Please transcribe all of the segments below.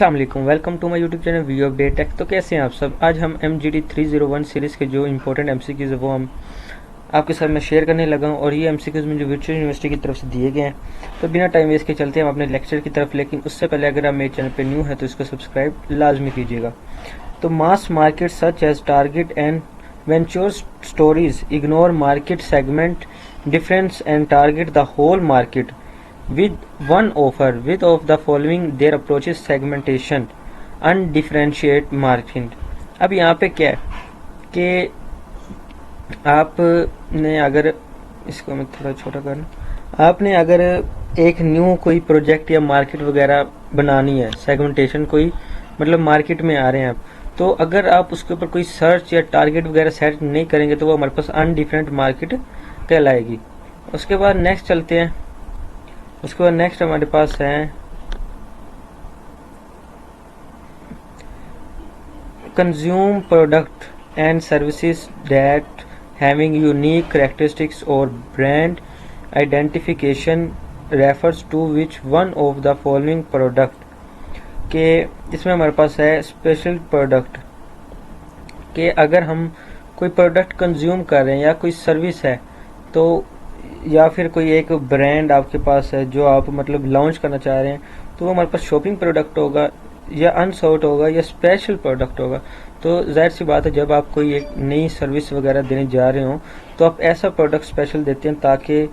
अस्सलाम वालेकुम, welcome to my YouTube channel video update tech. तो कैसे हैं आप सब। आज हम MGD 301 सीरीज़ के जो इंपॉर्टेंट MCQs है वो हम आपके साथ में शेयर करने लगा हूँ। और ये MCQs मुझे वर्चुअल यूनिवर्सिटी की तरफ से दिए गए हैं। तो बिना टाइम वेस्ट के चलते हैं हम अपने लेक्चर की तरफ। लेकिन उससे पहले अगर आप मेरे चैनल पर न्यू है तो इसको सब्सक्राइब लाजमी कीजिएगा। तो mass market such as target and venture stories ignore market segment difference and target the whole market with one offer with of the following their approaches segmentation undifferentiate marketing। अब यहाँ पे क्या है कि आपने अगर इसको मैं थोड़ा छोटा कर लूँ, आपने अगर एक न्यू कोई प्रोजेक्ट या मार्केट वगैरह बनानी है, सेगमेंटेशन कोई मतलब मार्केट में आ रहे हैं आप, तो अगर आप उसके ऊपर कोई सर्च या टारगेट वगैरह सेट नहीं करेंगे तो वो हमारे पास अनडिफरेंट मार्केट कहलाएगी। उसके बाद नेक्स्ट चलते हैं। उसके बाद नेक्स्ट हमारे पास है consume product and services that having unique characteristics और brand identification refers to which one of the following product के। इसमें हमारे पास है स्पेशल प्रोडक्ट के अगर हम कोई प्रोडक्ट कंज्यूम कर रहे हैं या कोई सर्विस है तो या फिर कोई एक ब्रांड आपके पास है जो आप मतलब लॉन्च करना चाह रहे हैं तो वो हमारे पास शॉपिंग प्रोडक्ट होगा या अनसॉर्ट होगा या स्पेशल प्रोडक्ट होगा। तो जाहिर सी बात है जब आप कोई एक नई सर्विस वगैरह देने जा रहे हो तो आप ऐसा प्रोडक्ट स्पेशल देते हैं ताकि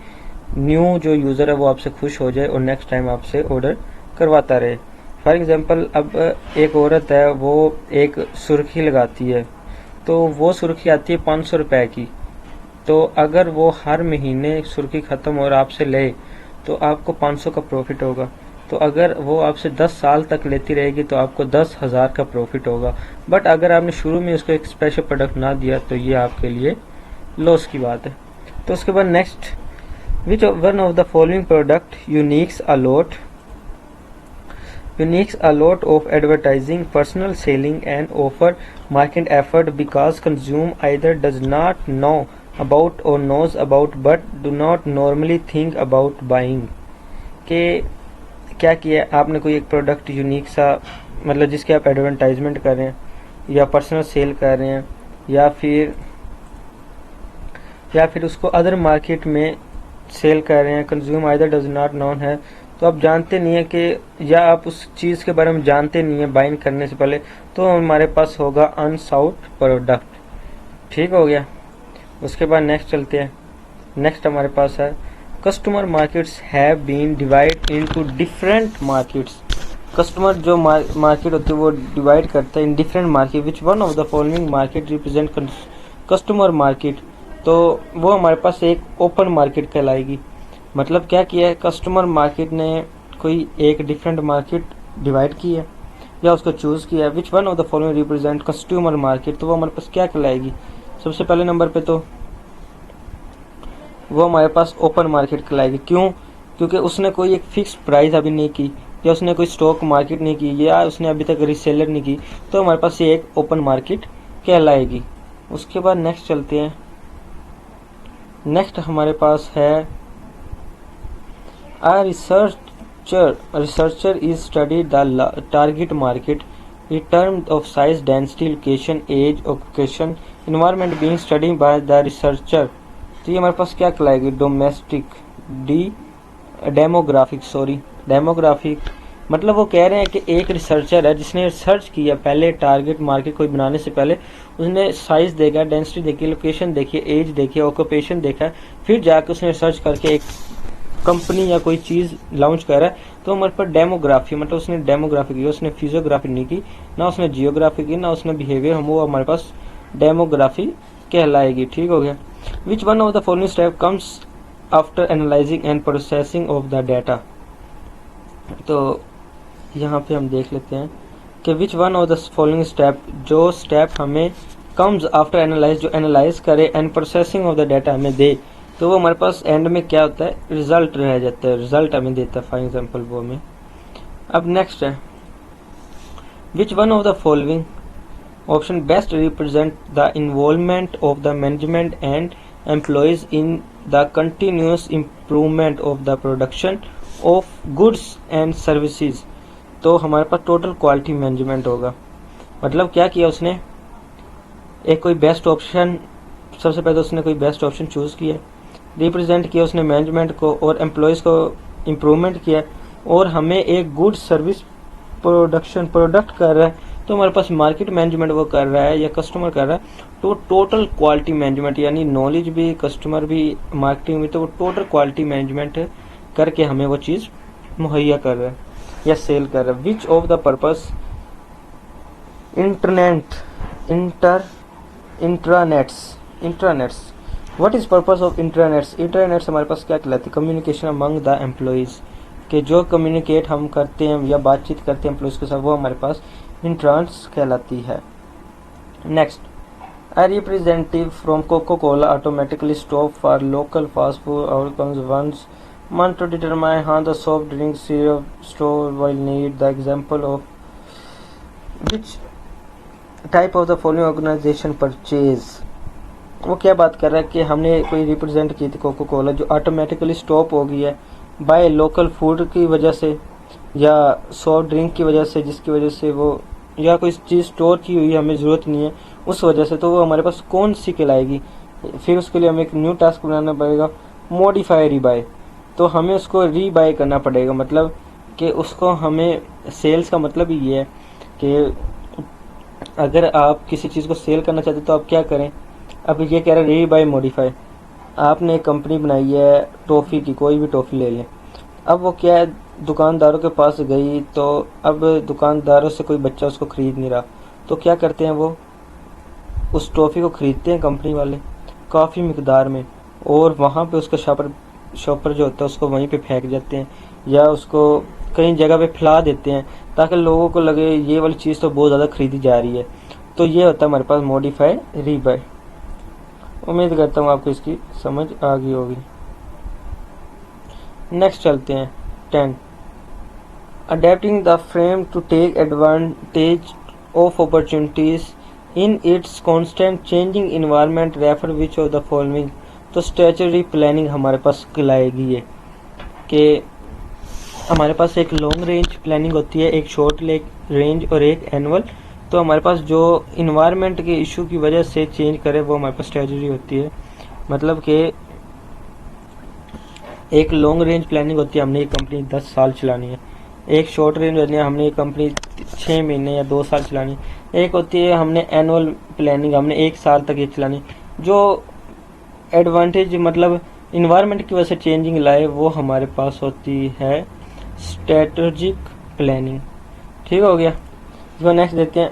न्यू जो यूज़र है वो आपसे खुश हो जाए और नेक्स्ट टाइम आपसे ऑर्डर करवाता रहे। फॉर एग्जांपल अब एक औरत है वो एक सुर्खी लगाती है तो वो सुर्खी आती है 500 रुपये की। तो अगर वो हर महीने सुर्खी ख़त्म और आपसे ले तो आपको 500 का प्रॉफिट होगा। तो अगर वो आपसे 10 साल तक लेती रहेगी तो आपको 10,000 का प्रॉफिट होगा। बट अगर आपने शुरू में उसको एक स्पेशल प्रोडक्ट ना दिया तो ये आपके लिए लॉस की बात है। तो उसके बाद next, which one of the following product Unix a lot of advertising, personal selling and offer market effort because consumer either does not know about or knows about but do not normally think about buying। के क्या किया आपने कोई एक product unique सा मतलब जिसके आप एडवर्टाइजमेंट कर रहे हैं या पर्सनल सेल कर रहे हैं या फिर उसको अदर मार्केट में सेल कर रहे हैं, consumer either does not known है तो आप जानते नहीं है कि या आप उस चीज़ के बारे में जानते नहीं है बाइंग करने से पहले, तो हमारे पास होगा अनसाउट प्रोडक्ट। ठीक हो गया। उसके बाद नेक्स्ट चलते हैं। नेक्स्ट हमारे पास है customer markets have been divide into different markets. Customer जो मार्केट होती है वो डिवाइड करता है in different market which one of the following market represent customer market. तो वो हमारे पास एक ओपन मार्केट कहलाएगी। मतलब क्या किया है, कस्टमर मार्केट ने कोई एक डिफरेंट मार्केट डिवाइड की है या उसको चूज़ किया है। विच one of the following represent consumer market, तो वो हमारे पास क्या कहलाएगी। सबसे पहले नंबर पे तो वो हमारे पास ओपन मार्केट कहलाएगी। क्यों? क्योंकि उसने कोई एक फिक्स प्राइस अभी नहीं की या उसने कोई स्टॉक मार्केट नहीं की या उसने अभी तक रीसेलर नहीं की, तो हमारे पास ये एक ओपन मार्केट कहलाएगी। उसके बाद नेक्स्ट चलते हैं। नेक्स्ट हमारे पास है A researcher is studied the target market in terms of size, density, location, age, occupation, environment being studied by the researcher। तो ये हमारे पास क्या कहलाएगी, डेमोग्राफिक। मतलब वो कह रहे हैं कि एक रिसर्चर है जिसने रिसर्च किया पहले टारगेट मार्केट कोई बनाने से पहले, उसने साइज देखा, डेंसिटी देखी, लोकेशन देखी, एज देखी, ऑक्यूपेशन देखा, फिर जाके उसने रिसर्च करके एक कंपनी या कोई चीज़ लॉन्च कर रहा है। तो हमारे पास डेमोग्राफी मतलब उसने डेमोग्राफी की, उसने फिजियोग्राफी नहीं की, ना उसने जियोग्राफी की, ना उसने बिहेवियर, हम वो हमारे पास डेमोग्राफी कहलाएगी। ठीक हो गया। विच one of the following step comes after analysing and processing of the data. तो यहाँ पे हम देख लेते हैं कि विच one of the following step, जो स्टेप हमें कम्स आफ्टर एनालाइज, जो एनालाइज करे and processing of the data हमें दे, तो वो हमारे पास एंड में क्या होता है, रिजल्ट रह जाता है, रिजल्ट हमें देता है। फॉर एग्जांपल वो हमें। अब नेक्स्ट है विच one of the following option best represent the involvement of the management and employees in the continuous improvement of the production of goods and services. तो हमारे पास टोटल क्वालिटी मैनेजमेंट होगा। मतलब क्या किया उसने, एक कोई बेस्ट ऑप्शन, सबसे पहले उसने कोई बेस्ट ऑप्शन चूज़ किया, रिप्रेजेंट किया उसने मैनेजमेंट को और एम्प्लॉयज़ को इम्प्रूवमेंट किया, और हमें एक गुड सर्विस प्रोडक्ट कर रहा है, तो हमारे पास मार्केट मैनेजमेंट वो कर रहा है या कस्टमर कर रहा है, तो टोटल क्वालिटी मैनेजमेंट यानी नॉलेज भी, कस्टमर भी, मार्केटिंग भी, तो वो टोटल क्वालिटी मैनेजमेंट करके हमें वो चीज़ मुहैया कर रहा है या सेल कर रहा है। Which of the purpose intranets what is purpose of intranets हमारे पास क्या कहलाती है, कम्युनिकेशन अमंग द एम्प्लॉयज़, कि जो कम्युनिकेट हम करते हैं या बातचीत करते हैं एम्प्लॉयज़ के साथ, वो हमारे पास इंट्रांस कहलाती है। Next, a representative from Coca-Cola automatically stop for local fast food outcomes once month to determine how the soft drink syrup store will need the example of which type of the following organization purchase। वो क्या बात कर रहा है कि हमने कोई represent की थी कोको कोला जो ऑटोमेटिकली स्टॉप हो गई है बाय लोकल फूड की वजह से या सॉफ्ट ड्रिंक की वजह से, जिसकी वजह से वो या कोई चीज़ स्टोर की हुई हमें ज़रूरत नहीं है उस वजह से, तो वो हमारे पास कौन सी कहलाएगी। फिर उसके लिए हमें एक न्यू टास्क बनाना पड़ेगा, मॉडिफाई रीबाय, तो हमें उसको रीबाय करना पड़ेगा। मतलब कि उसको हमें, सेल्स का मतलब ही ये है कि अगर आप किसी चीज़ को सेल करना चाहते तो आप क्या करें। अब ये कह रहे हैं रीबाय मॉडिफाई, आपने एक कंपनी बनाई है टॉफ़ी की, कोई भी टॉफ़ी ले लें, अब वो क्या है दुकानदारों के पास गई, तो अब दुकानदारों से कोई बच्चा उसको ख़रीद नहीं रहा, तो क्या करते हैं वो उस टॉफ़ी को ख़रीदते हैं कंपनी वाले काफ़ी मिकदार में, और वहाँ पे उसका शॉपर जो होता है उसको वहीं पे फेंक देते हैं या उसको कई जगह पे फैला देते हैं ताकि लोगों को लगे ये वाली चीज़ तो बहुत ज़्यादा ख़रीदी जा रही है। तो ये होता है हमारे पास मॉडिफाई रीबाय। उम्मीद करता हूँ आपको इसकी समझ आ गई होगी। नेक्स्ट चलते हैं 10, adapting the frame to take advantage of opportunities in its constant changing environment, refer which of the following. तो स्ट्रेटजी प्लानिंग हमारे पास कहलाएगी ये कि हमारे पास एक लॉन्ग रेंज प्लानिंग होती है, एक शॉर्ट रेंज और एक एनुअल। तो हमारे पास जो इन्वायरमेंट के इशू की वजह से चेंज करे वो हमारे पास स्ट्रेटजी होती है। मतलब कि एक लॉन्ग रेंज प्लानिंग होती है, हमने एक कंपनी 10 साल चलानी है। एक शॉर्ट रेंज होती है, हमने एक कंपनी 6 महीने या 2 साल चलानी है। एक होती है हमने एनुअल प्लानिंग, हमने 1 साल तक ये चलानी। जो एडवांटेज मतलब इन्वायरमेंट की वजह से चेंजिंग लाए वो हमारे पास होती है स्ट्रेटजिक प्लानिंग। ठीक हो गया। इसको नेक्स्ट देखते हैं,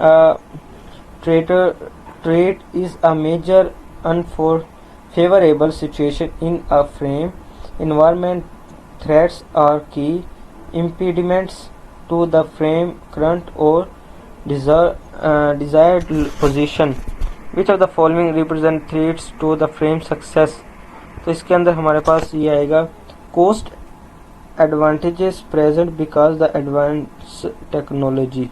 threat is a major unfavourable situation in a frame environment, threats are key impediments to the frame current or desired position. Which of the following represent threats to the frame success? तो इसके अंदर हमारे पास ये आएगा cost advantages present because the advanced technology।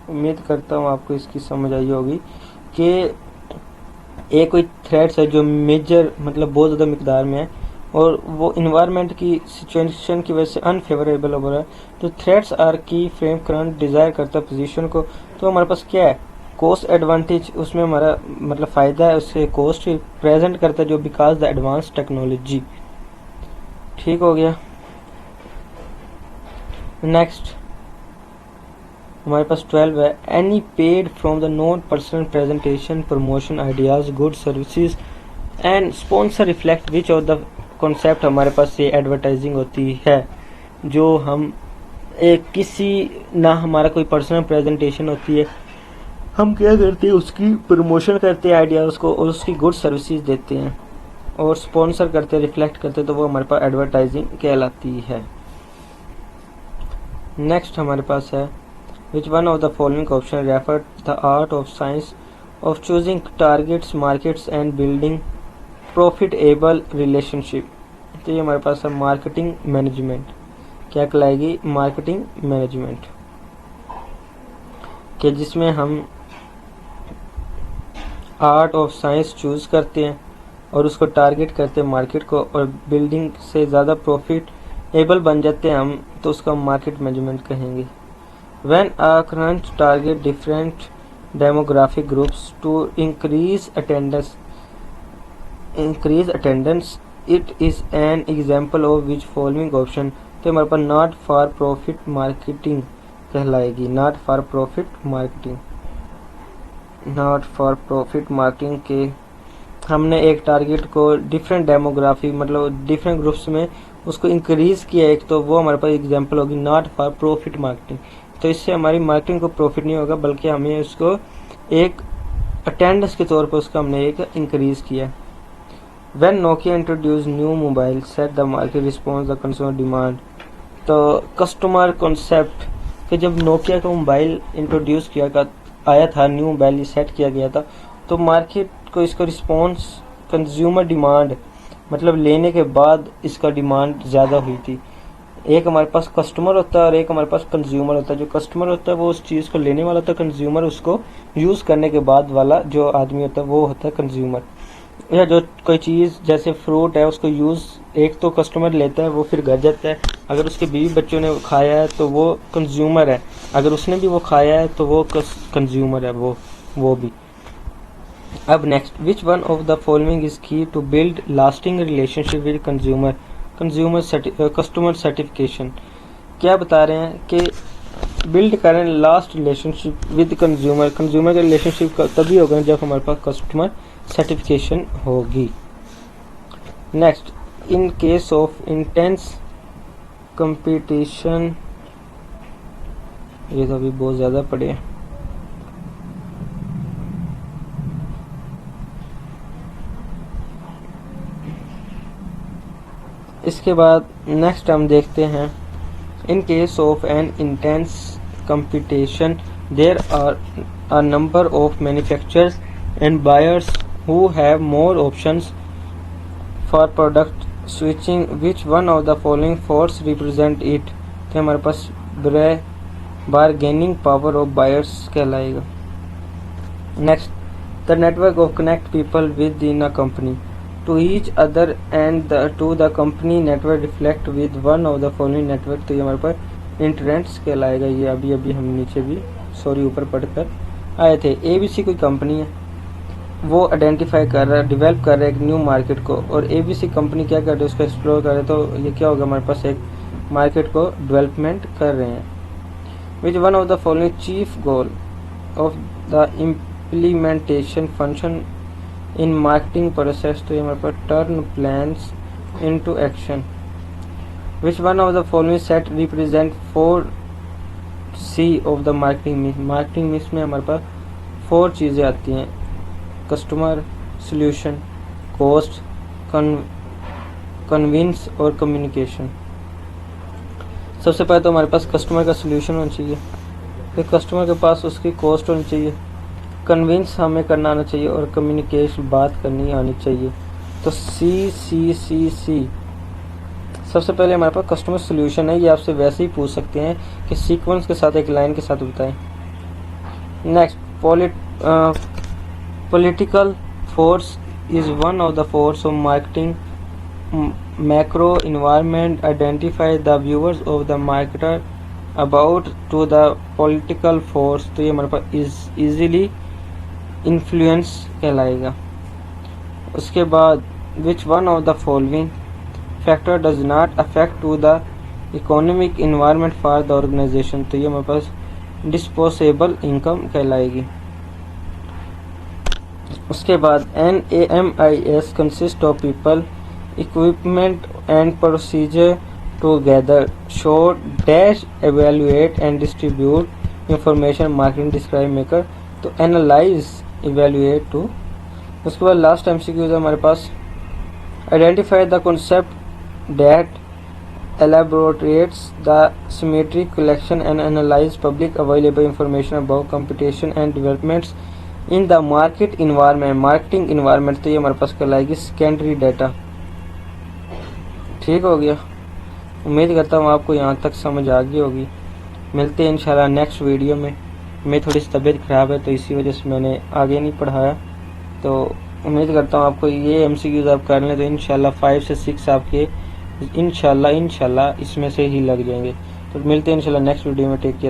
उम्मीद करता हूँ आपको इसकी समझ आई होगी कि एक कोई थ्रेट्स है जो मेजर मतलब बहुत ज़्यादा मिकदार में है और वो इन्वायरमेंट की सिचुएशन की वजह से अनफेवरेबल हो रहा है। तो थ्रेट्स आर की फ्रेम करंट डिज़ायर करता है पोजीशन को। तो हमारे पास क्या है कोस्ट एडवांटेज, उसमें हमारा मतलब फ़ायदा है, उससे कोस्ट प्रेजेंट करता है जो बिकॉज द एडवांस टेक्नोलॉजी। ठीक हो गया। नेक्स्ट हमारे पास 12 है, any paid from the non personal presentation promotion ideas good services and sponsor reflect which of the concept. हमारे पास ये एडवर्टाइजिंग होती है जो हम एक किसी ना हमारा कोई पर्सनल प्रेजेंटेशन होती है, हम क्या करते हैं उसकी प्रमोशन करते हैं आइडियाज़ को और उसकी गुड सर्विसेज देते हैं और स्पॉन्सर करते हैं, रिफ्लेक्ट करते हैं, तो वो हमारे पास एडवर्टाइजिंग कहलाती है। नेक्स्ट हमारे पास है Which one of the following option refer the art of science of choosing targets, markets and building profitable relationship? तो ये हमारे पास है मार्केटिंग मैनेजमेंट। क्या कहलाएगी मार्केटिंग मैनेजमेंट, कि जिसमें हम आर्ट ऑफ साइंस चूज़ करते हैं और उसको टारगेट करते हैं मार्केट को और बिल्डिंग से ज़्यादा प्रॉफिट एबल बन जाते हैं हम तो उसका मेजरमेंट मेजरमेंट कहेंगे। When a current target different demographic groups to increase attendance it is an example of which following option. तो हमारे पास नॉट फॉर प्रॉफिट मार्केटिंग कहलाएगी। नॉट फॉर प्रॉफिट मार्केटिंग के हमने एक टारगेट को डिफरेंट डेमोग्राफी मतलब डिफरेंट ग्रुप्स में उसको इंक्रीज किया एक, तो वो हमारे पास एग्जांपल होगी नॉट फॉर प्रॉफिट मार्केटिंग। तो इससे हमारी मार्केटिंग को प्रॉफिट नहीं होगा बल्कि हमें उसको एक अटेंडेंस के तौर पर उसका हमने एक इंक्रीज किया। When Nokia introduce new mobile set the market response the consumer demand. तो कस्टमर कॉन्सेप्ट कि जब नोकिया का मोबाइल इंट्रोड्यूस किया आया था, न्यू मोबाइल सेट किया गया था, तो मार्केट को इसका रिस्पॉन्स कंज्यूमर डिमांड मतलब लेने के बाद इसका डिमांड ज़्यादा हुई थी। एक हमारे पास कस्टमर होता है और एक हमारे पास कंज्यूमर होता है। जो कस्टमर होता है वो उस चीज़ को लेने वाला होता है, कंज्यूमर उसको यूज़ करने के बाद वाला जो आदमी होता है वो होता है कंज्यूमर। या जो कोई चीज़ जैसे फ्रूट है उसको यूज़ एक तो कस्टमर लेता है, वो फिर घर जाता है, अगर उसके बीवी बच्चों ने खाया है तो वो कंज्यूमर है, अगर उसने भी वो खाया है तो वो कंज्यूमर है वो भी। अब next, which one of the following is key to build lasting relationship with customer certification. क्या बता रहे हैं कि बिल्ड करें लास्ट रिलेशनशिप विद कंज्यूमर का रिलेशनशिप तभी होगा जब हमारे पास कस्टमर सर्टिफिकेशन होगी। Next, in case of intense competition, ये तो अभी बहुत ज़्यादा पड़े हैं। इसके बाद नेक्स्ट हम देखते हैं, in case of an intense competition there are a number of manufacturers and buyers who have more options for product switching, which one of the following force represent it। तो हमारे पास बारगेनिंग पावर ऑफ बायर्स कहलाएगा। Next, the network of connect people within a company to each other and to the company network reflect with one of the following network. तो ये हमारे पास इंटरेंट्स कहलाएगा। ये अभी हम नीचे भी ऊपर पढ़कर आए थे। ABC कोई कंपनी है, वो आइडेंटिफाई कर रहा है, डेवलप कर रहा है एक न्यू मार्केट को, और ABC कंपनी क्या कर रही है, उसको एक्सप्लोर कर रहे हैं। तो ये क्या होगा, हमारे पास एक मार्केट को डेवलपमेंट कर रहे हैं। Which one of the following chief goal of the implementation function in marketing process. तो ये हमारे पास turn plans into action. Which one of the following set represent 4C of the marketing mix. Marketing mix में हमारे पास 4 चीज़ें आती हैं, कस्टमर, सॉल्यूशन, कॉस्ट, कन्विंस और कम्युनिकेशन। सबसे पहले तो हमारे पास कस्टमर का सॉल्यूशन होना चाहिए, फिर कस्टमर के पास उसकी कॉस्ट होनी चाहिए, कन्विंस हमें करना आना चाहिए और कम्युनिकेशन बात करनी आनी चाहिए। तो C। सबसे पहले हमारे पास कस्टमर सॉल्यूशन है, ये आपसे वैसे ही पूछ सकते हैं कि सीक्वेंस के साथ एक लाइन के साथ बताएं। Next, Political force is one of the force of marketing macro environment. Identify the viewers of the marketer about to the political force। तो ये हमारे पास is easily influence कहलाएगा। उसके बाद which one of the following factor does not affect to the economic environment for the organization। तो ये हमारे पास disposable income कहलाएगी। उसके बाद NAMIS consist of people, equipment and procedure together, show, dash, evaluate and distribute information, marketing, describe, maker। तो analyze, evaluate to। उसके बाद last MCQ हमारे पास identify the concept that elaborates the symmetric collection and analyze public available information about competition and developments in the market environment. Marketing environment तो ये हमारे पास कहलाएगी secondary data. ठीक हो गया, उम्मीद करता हूँ आपको यहाँ तक समझ आ गई होगी। मिलते हैं इंशाल्लाह नेक्स्ट वीडियो में। मेरी थोड़ी सी तबीयत ख़राब है तो इसी वजह से मैंने आगे नहीं पढ़ाया। तो उम्मीद करता हूँ आपको ये MCQs आप कर लें तो इंशाल्लाह 5 से 6 आपके इंशाल्लाह इसमें से ही लग जाएंगे। तो मिलते हैं इंशाल्लाह नेक्स्ट वीडियो में। Take care.